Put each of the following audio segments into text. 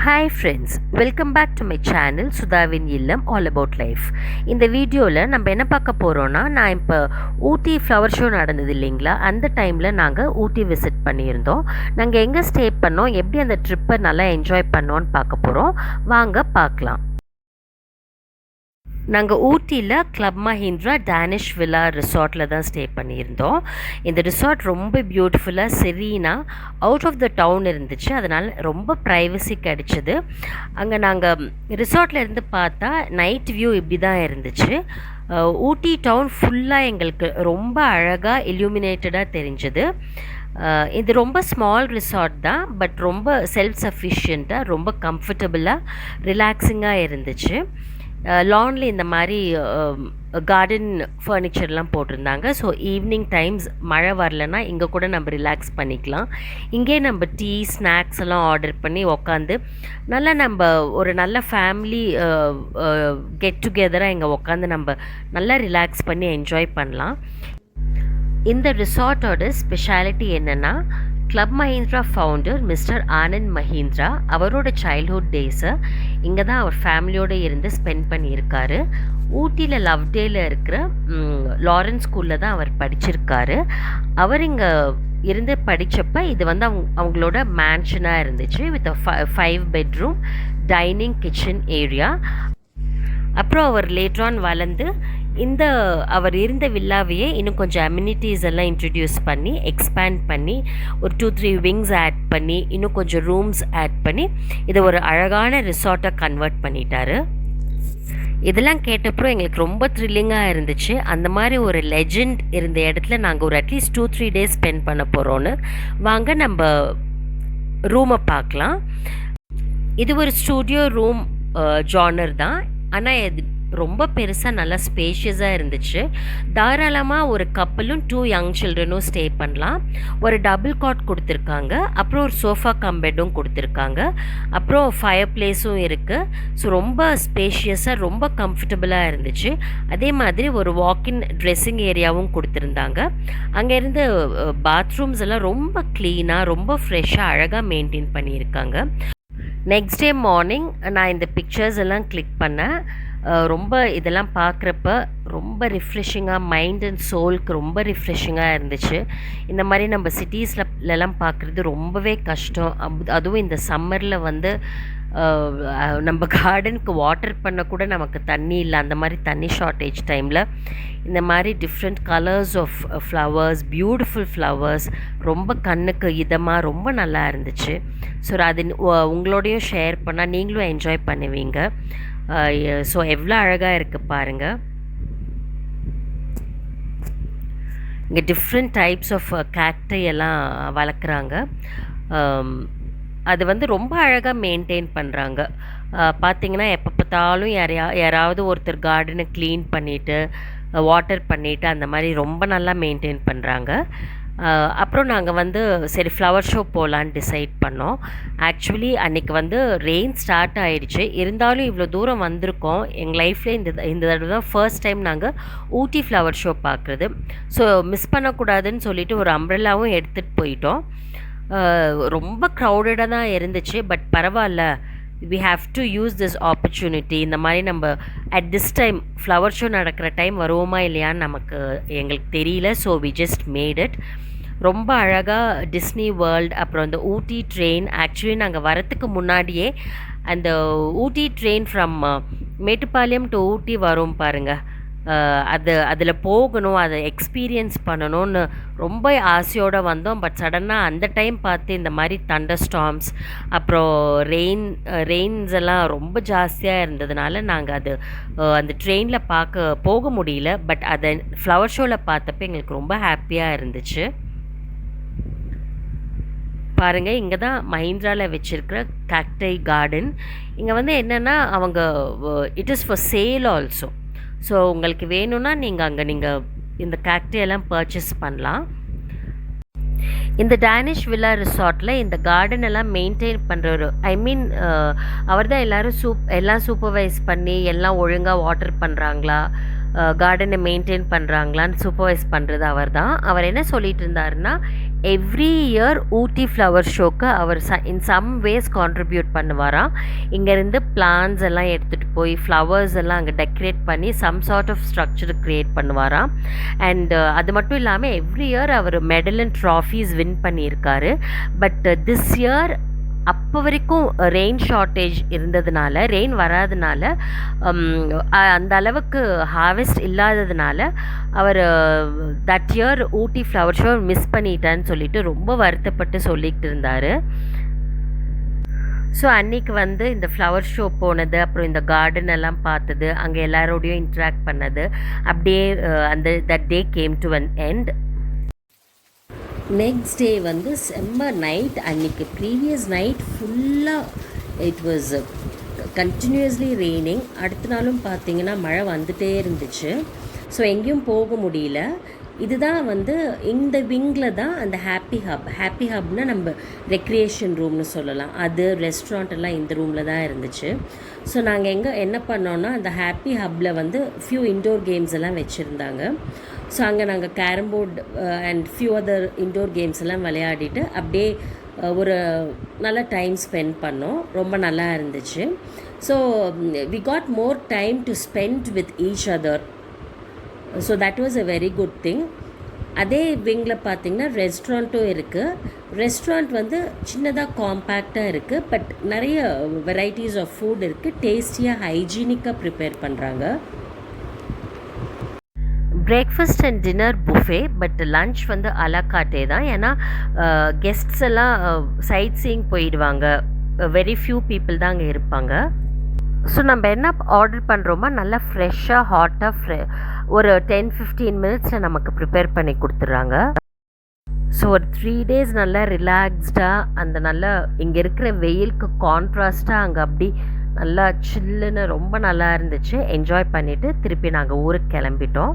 Hi friends, welcome back to my channel சுதாவின் இல்லம் all about life. இந்த வீடியோவில் நம்ம என்ன பார்க்க போகிறோன்னா, நான் இப்போ ஊட்டி ஃப்ளவர் ஷோ நடந்தது இல்லைங்களா, அந்த டைமில் நாங்கள் ஊட்டி விசிட் பண்ணியிருந்தோம். நாங்கள் எங்கே ஸ்டே பண்ணோம், எப்படி அந்த ட்ரிப்பை நல்லா என்ஜாய் பண்ணோன்னு பார்க்க போகிறோம். வாங்க பார்க்கலாம். நாங்கள் ஊட்டியில் கிளப் மஹிந்திரா டேனிஷ் வில்லா ரிசார்ட்டில் தான் ஸ்டே பண்ணியிருந்தோம். இந்த ரிசார்ட் ரொம்ப பியூட்டிஃபுல்லாக செரீனாக அவுட் ஆஃப் த டவுன் இருந்துச்சு. அதனால் ரொம்ப ப்ரைவசி கிடச்சிது. அங்கே நாங்கள் ரிசார்ட்டில் இருந்து பார்த்தா நைட் வியூ இப்படி தான் இருந்துச்சு. ஊட்டி டவுன் ஃபுல்லாக எங்களுக்கு ரொம்ப அழகாக இல்யூமினேட்டடாக தெரிஞ்சுது. இது ரொம்ப ஸ்மால் ரிசார்ட் தான், பட் ரொம்ப செல்ஃப் சஃபிஷியண்ட்டாக ரொம்ப கம்ஃபர்டபுளாக ரிலாக்ஸிங்காக இருந்துச்சு. லான்ல இந்த மாதிரி கார்டன் ஃபர்னிச்சர்லாம் போட்டிருந்தாங்க. ஸோ ஈவினிங் டைம்ஸ் மழை வரலன்னா இங்கே கூட நம்ம ரிலாக்ஸ் பண்ணிக்கலாம். இங்கே நம்ம டீ ஸ்நாக்ஸ் எல்லாம் ஆர்டர் பண்ணி உக்காந்து நல்லா நம்ம ஒரு நல்ல ஃபேமிலி கெட் டுகெதராக இங்கே உக்காந்து நம்ம நல்லா ரிலாக்ஸ் பண்ணி என்ஜாய் பண்ணலாம். இந்த ரிசார்ட்டோட ஸ்பெஷாலிட்டி என்னென்னா, club Mahindra founder mister Anand Mahindra அவரோட சைல்ட்ஹுட் டேஸை இங்கே தான் அவர் ஃபேமிலியோடு இருந்து ஸ்பெண்ட் பண்ணியிருக்காரு. ஊட்டியில் லவ்டேயில் இருக்கிற லாரன்ஸ் ஸ்கூலில் தான் அவர் படிச்சிருக்காரு. அவர் இங்கே இருந்து படித்தப்போ இது வந்து அவங்களோட மேன்ஷனாக இருந்துச்சு with 5 bedroom dining kitchen area. அப்புறம் அவர் லேட்டரான் வளர்ந்து அவர் இருந்த வில்லாவையே இன்னும் கொஞ்சம் அம்யூனிட்டிஸ் எல்லாம் இன்ட்ரடியூஸ் பண்ணி எக்ஸ்பேண்ட் பண்ணி ஒரு 2-3 விங்ஸ் ஆட் பண்ணி இன்னும் கொஞ்சம் ரூம்ஸ் ஆட் பண்ணி இதை ஒரு அழகான ரிசார்ட்டாக கன்வெர்ட் பண்ணிட்டாரு. இதெல்லாம் கேட்டப்பறம் எங்களுக்கு ரொம்ப த்ரில்லிங்காக இருந்துச்சு. அந்த மாதிரி ஒரு லெஜெண்ட் இருந்த இடத்துல நாங்கள் ஒரு அட்லீஸ்ட் 2-3 டேஸ் ஸ்பெண்ட் பண்ண போகிறோன்னு. வாங்க நம்ம ரூமை பார்க்கலாம். இது ஒரு ஸ்டூடியோ ரூம் ஜானர் தான், ஆனால் இது ரொம்ப பெருசாக நல்லா ஸ்பேஷியஸாக இருந்துச்சு. தாராளமாக ஒரு கப்பலும் 2 யங் சில்ட்ரனும் ஸ்டே பண்ணலாம். ஒரு டபுள் காட் கொடுத்துருக்காங்க, அப்புறம் ஒரு சோஃபா கம் பெட்டும் கொடுத்துருக்காங்க, அப்புறம் ஃபயர் பிளேஸும் இருக்குது. ஸோ ரொம்ப ஸ்பேஷியஸாக ரொம்ப கம்ஃபர்டபுளாக இருந்துச்சு. அதே மாதிரி ஒரு வாக்கின் ட்ரெஸ்ஸிங் ஏரியாவும் கொடுத்துருந்தாங்க. அங்கேருந்து பாத்ரூம்ஸ் எல்லாம் ரொம்ப க்ளீனாக ரொம்ப ஃப்ரெஷ்ஷாக அழகாக மெயின்டைன் பண்ணியிருக்காங்க. நெக்ஸ்ட் டே மார்னிங் நான் இந்த பிக்சர்ஸ் எல்லாம் கிளிக் பண்ணேன். ரொம்ப இதெல்லாம் பார்க்குறப்ப ரொம்ப ரிஃப்ரெஷிங்காக மைண்ட் அண்ட் சோலுக்கு ரொம்ப ரிஃப்ரெஷிங்காக இருந்துச்சு. இந்த மாதிரி நம்ம சிட்டிஸ்லலாம் பார்க்குறது ரொம்பவே கஷ்டம். அதுவும் இந்த சம்மரில் வந்து நம்ம கார்டனுக்கு வாட்டர் பண்ண கூட நமக்கு தண்ணி இல்லை. அந்த மாதிரி தண்ணி ஷார்ட்டேஜ் டைமில் இந்த மாதிரி different colours of flowers, beautiful flowers ரொம்ப கண்ணுக்கு இதமாக ரொம்ப நல்லா இருந்துச்சு. ஸோ அது உங்களோடையும் ஷேர் பண்ணால் நீங்களும் என்ஜாய் பண்ணுவீங்க. ஸோ எவ்வளோ அழகாக இருக்குது பாருங்கள். இங்கே டிஃப்ரெண்ட் டைப்ஸ் ஆஃப் கேக்டை எல்லாம் வளர்க்குறாங்க. அது வந்து ரொம்ப அழகாக மெயின்டைன் பண்ணுறாங்க. பார்த்திங்கன்னா எப்போ பார்த்தாலும் யாராவது ஒருத்தர் கார்டனை க்ளீன் பண்ணிவிட்டு வாட்டர் பண்ணிவிட்டு அந்த மாதிரி ரொம்ப நல்லா மெயின்டைன் பண்ணுறாங்க. அப்புறம் நாங்கள் வந்து சரி ஃப்ளவர் ஷோ போகலான்னு டிசைட் பண்ணோம். ஆக்சுவலி அன்றைக்கி வந்து ரெயின் ஸ்டார்ட் ஆகிடுச்சு. இருந்தாலும் இவ்வளோ தூரம் வந்திருக்கோம். எங்கள் லைஃப்பில் இந்த தடவை தான் ஃபர்ஸ்ட் டைம் நாங்கள் ஊட்டி ஃப்ளவர் ஷோ பார்க்குறது. ஸோ மிஸ் பண்ணக்கூடாதுன்னு சொல்லிவிட்டு ஒரு அம்ப்ரெல்லாவும் எடுத்துகிட்டு போயிட்டோம். ரொம்ப க்ரௌடடாக தான் இருந்துச்சு, பட் பரவாயில்ல, we have to use this opportunity. இந்த மாதிரி நம்ம at this time flower show நடக்கிற டைம் வருவோமா இல்லையான்னு எங்களுக்கு தெரியல. So we just made it. ரொம்ப அழகாக டிஸ்னி வேர்ல்டு, அப்புறம் அந்த ஊட்டி ட்ரெயின். ஆக்சுவலி நாங்கள் வரத்துக்கு முன்னாடியே அந்த ஊட்டி ட்ரெயின் ஃப்ரம் மேட்டுப்பாளையம் டு ஊட்டி வரும் பாருங்கள், அதில் போகணும், அதை எக்ஸ்பீரியன்ஸ் பண்ணணும்னு ரொம்ப ஆசையோடு வந்தோம். பட் சடனாக அந்த டைம் பார்த்து இந்த மாதிரி தண்டர் ஸ்டார்ம்ஸ் அப்புறம் ரெயின்ஸ் எல்லாம் ரொம்ப ஜாஸ்தியாக இருந்ததுனால நாங்கள் அந்த ட்ரெயினில் போக முடியல. பட் அதை ஃப்ளவர் ஷோவில் பார்த்தப்போ எங்களுக்கு ரொம்ப ஹாப்பியாக இருந்துச்சு. பாருங்கள், இங்கே தான் மஹிந்திராவில் வச்சுருக்கிற கேக்டை கார்டன். இங்கே வந்து என்னென்னா அவங்க it is for sale also. So உங்களுக்கு வேணும்னா நீங்கள் இந்த கேக்டையெல்லாம் பர்ச்சேஸ் பண்ணலாம். இந்த டேனிஷ் வில்லா ரிசார்ட்டில் இந்த கார்டன் எல்லாம் மெயின்டைன் பண்ணுறவர், அவர் தான் எல்லாம் சூப்பர்வைஸ் பண்ணி எல்லாம் ஒழுங்காக வாட்டர் பண்ணுறாங்களா, கார்டனை மெயின்டைன் பண்ணுறாங்களான்னு சூப்பர்வைஸ் பண்ணுறது அவர் தான். அவர் என்ன சொல்லிட்டு இருந்தாருன்னா, எவ்ரி இயர் ஊட்டி ஃப்ளவர் ஷோக்கு அவர் இன் சம் வேஸ் கான்ட்ரிபியூட் பண்ணுவாராம். இங்கேருந்து பிளான்ஸ் எல்லாம் எடுத்துகிட்டு போய் ஃப்ளவர்ஸ் எல்லாம் அங்கே டெக்கரேட் பண்ணி some sort of structure create பண்ணுவாராம். அண்ட் அது மட்டும் இல்லாமல் எவ்ரி இயர் அவர் மெடல் அண்ட் ட்ராஃபீஸ் வின் பண்ணியிருக்காரு. பட் திஸ் இயர் அப்போ வரைக்கும் ரெயின் ஷார்ட்டேஜ் இருந்ததுனால, ரெயின் வராதனால, அந்த அளவுக்கு ஹார்வெஸ்ட் இல்லாததுனால அவர் that year Ooty flower show miss பண்ணிட்டான்னு சொல்லிட்டு ரொம்ப வருத்தப்பட்டு சொல்லிக்கிட்டு இருந்தார். ஸோ அன்றைக்கி வந்து இந்த ஃப்ளவர் ஷோ போனது, அப்புறம் இந்த கார்டன் எல்லாம் பார்த்தது, அங்கே எல்லாரோடையும் இன்ட்ராக்ட் பண்ணது, அப்படியே that day came to an end. Next day வந்து செம்ம நைட். அன்றைக்கி ப்ரீவியஸ் நைட் ஃபுல்லாக இட் வாஸ் கண்டினியூஸ்லி ரெய்னிங். அடுத்த நாளும் பார்த்திங்கன்னா மழை வந்துகிட்டே இருந்துச்சு. ஸோ எங்கேயும் போக முடியல. இதுதான் வந்து இந்த விங்கில் தான் அந்த ஹாப்பி ஹப்னால் நம்ம ரெக்ரியேஷன் ரூம்னு சொல்லலாம். அது ரெஸ்டாரண்ட் எல்லாம் இந்த ரூமில் தான் இருந்துச்சு. ஸோ நாங்கள் என்ன பண்ணோன்னா, அந்த ஹாப்பி ஹப்பில் வந்து ஃபியூ இன்டோர் கேம்ஸ் எல்லாம் வச்சுருந்தாங்க. ஸோ அங்கே நாங்கள் carrom board and few other indoor games எல்லாம் விளையாடிட்டு அப்படியே ஒரு நல்ல டைம் ஸ்பெண்ட் பண்ணோம். ரொம்ப நல்லா இருந்துச்சு. So we got more time to spend with each other. So that was a very good thing. அதே விங்கில் பார்த்திங்கன்னா ரெஸ்டாரண்ட்டும் இருக்குது. ரெஸ்டாரண்ட் வந்து சின்னதாக காம்பேக்டாக இருக்குது. பட் நிறைய வெரைட்டிஸ் ஆஃப் ஃபுட் இருக்குது. டேஸ்டியாக ஹைஜீனிக்காக ப்ரிப்பேர் பண்ணுறாங்க. Breakfast and dinner buffet. But lunch வந்து அலகாட்டே தான். ஏன்னா கெஸ்ட்ஸ் எல்லாம் சைட் சீயிங் போயிடுவாங்க. வெரி ஃபியூ பீப்புள் தான் அங்கே இருப்பாங்க. ஸோ நம்ம என்ன ஆர்டர் பண்ணுறோமோ நல்லா ஃப்ரெஷ்ஷாக ஹாட்டாக ஒரு 10-15 மினிட்ஸில் நமக்கு ப்ரிப்பேர் பண்ணி கொடுத்துட்றாங்க. ஸோ ஒரு 3 days நல்லா ரிலாக்ஸ்டாக, அந்த நல்லா இங்கே இருக்கிற வெயிலுக்கு கான்ட்ராஸ்ட்டாக அங்கே அப்படி நல்லா சில்லுன்னு ரொம்ப நல்லா இருந்துச்சு. என்ஜாய் பண்ணிவிட்டு திருப்பி நாங்கள் ஊருக்கு கிளம்பிட்டோம்.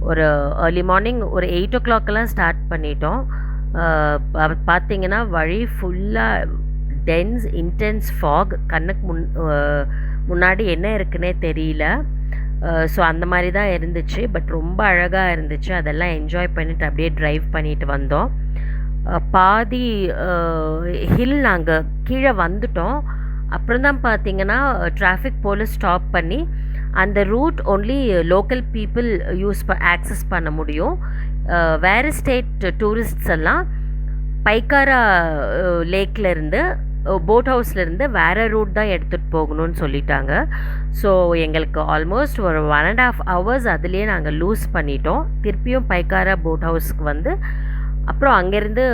ஒரு ஏர்லி மார்னிங் ஒரு 8 o'clockலாம் ஸ்டார்ட் பண்ணிட்டோம். பார்த்திங்கன்னா வழி ஃபுல்லாக டென்ஸ் இன்டென்ஸ் ஃபாக். கண்ணுக்கு முன்னாடி என்ன இருக்குன்னே தெரியல. ஸோ அந்த மாதிரி தான் இருந்துச்சு. பட் ரொம்ப அழகாக இருந்துச்சு. அதெல்லாம் என்ஜாய் பண்ணிவிட்டு அப்படியே ட்ரைவ் பண்ணிட்டு வந்தோம். பாதி ஹில் நாங்கள் கீழே வந்துட்டோம். அப்புறம் தான் பார்த்திங்கன்னா டிராஃபிக் போலீஸ் ஸ்டாப் பண்ணி அந்த route only local people access பண்ண முடியும். வேறு ஸ்டேட் டூரிஸ்ட்ஸ் எல்லாம் பைக்காரா லேக்லேருந்து போட் ஹவுஸ்லேருந்து வேறு ரூட் தான் எடுத்துகிட்டு போகணும்னு சொல்லிட்டாங்க. ஸோ எங்களுக்கு ஆல்மோஸ்ட் ஒரு 1.5 hours அதுலேயே நாங்கள் லூஸ் பண்ணிட்டோம். திருப்பியும் பைக்காரா போட் ஹவுஸ்க்கு வந்து அப்புறம் அங்கேருந்து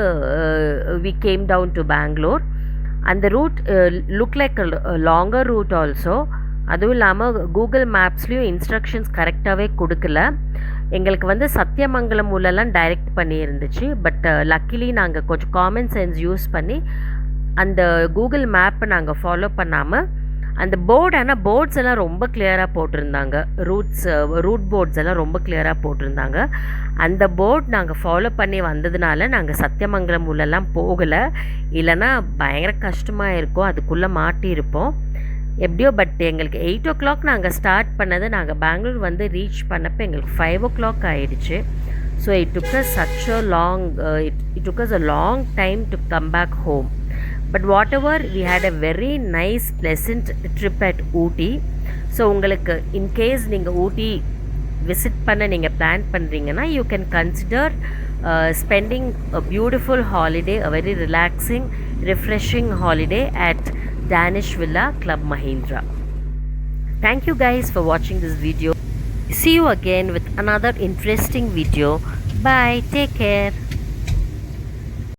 we came down to Bangalore. அந்த route look like longer route also. அதுவும் இல்லாமல் கூகுள் மேப்ஸ்லேயும் இன்ஸ்ட்ரக்ஷன்ஸ் கரெக்டாகவே கொடுக்கல. எங்களுக்கு வந்து சத்தியமங்கலம் ஊரெல்லாம் டைரக்ட் பண்ணி இருந்துச்சு. பட் லக்கிலி நாங்கள் கொஞ்சம் காமன் சென்ஸ் யூஸ் பண்ணி அந்த கூகுள் மேப்பை நாங்கள் ஃபாலோ பண்ணாமல் அந்த போர்ட்ஸ் எல்லாம் ரொம்ப கிளியராக போட்டிருந்தாங்க. ரூட் போர்ட்ஸ் எல்லாம் ரொம்ப கிளியராக போட்டிருந்தாங்க. அந்த போர்ட் நாங்கள் ஃபாலோ பண்ணி வந்ததுனால நாங்கள் சத்தியமங்கலம் ஊரெல்லாம் போகலை. இல்லைன்னா பயங்கர கஷ்டமாக இருக்கும், அதுக்குள்ளே மாட்டியிருப்போம் எப்படியோ. பட் எங்களுக்கு 8 o'clock நாங்கள் ஸ்டார்ட் பண்ணது, நாங்கள் பெங்களூர் வந்து ரீச் பண்ணப்போ எங்களுக்கு 5 o'clock ஆகிடுச்சு. So it took us a long time to come back home. But whatever we had a very nice pleasant trip at Ooty. So உங்களுக்கு இன்கேஸ் நீங்கள் ஊட்டி விசிட் பண்ண நீங்கள் பிளான் பண்ணுறீங்கன்னா you can consider spending a beautiful holiday, a very relaxing, refreshing holiday at Danish Villa Club Mahindra. Thank you guys for watching this video. See you again with another interesting video. Bye. Take care.